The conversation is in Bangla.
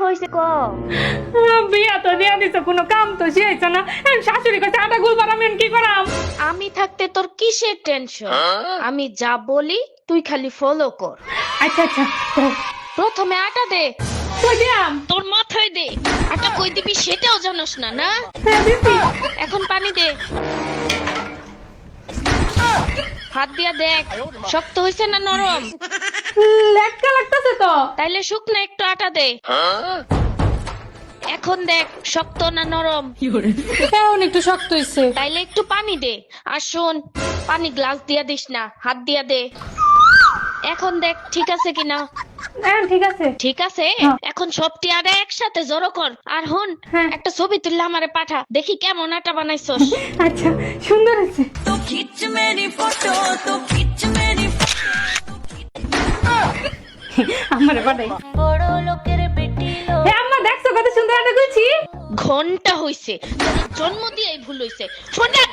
হইছে ক বিয়া তো দিয়া দিছ, কোনো কাম তো শেষ না। শাশুড়ি কাছে আটা গুলবার আমি কি করাম? আমি থাকতে তোর কিসের টেনশন? আমি যা বলি তুই খালি ফলো কর। আচ্ছা আচ্ছা, প্রথমে আটা দে, কই দিয়াম? তোর মাথায় দে। আটা কই দিবি সেটাও জানোস না না? হ্যাঁ দিছি। এখন পানি দে, হাত দিয়া দেখ শক্ত হইছে না নরম। লেটকা লাগতেছে তো। তাইলে শুকনো একটু আটা দে, এখন দেখ শক্ত না নরম। এখন একটু শক্ত হইছে। তাইলে একটু পানি দে, আর শোন পানি গ্লাস দিয়া দিস না, হাত দিয়া দে। এখন দেখ ঠিক আছে কিনা। হ্যাঁ ঠিক আছে। ঠিক আছে, হ্যাঁ। এখন সবটি আটা একসাথে জড়ো কর। আর হন, হ্যাঁ। একটা ছবি তুললে আমারে পাঠা, দেখি কেমন আটা বানাইছস। আচ্ছা, সুন্দর হয়েছে। আমার বাড়াই। বড় লোকের বেটি হ্যাঁ আম্মা, দেখছো কত সুন্দর একটা গুছি? ঘন্টা হইছে, তোর জন্ম দিয়েই ভুল হইছে। ফোন রাখ।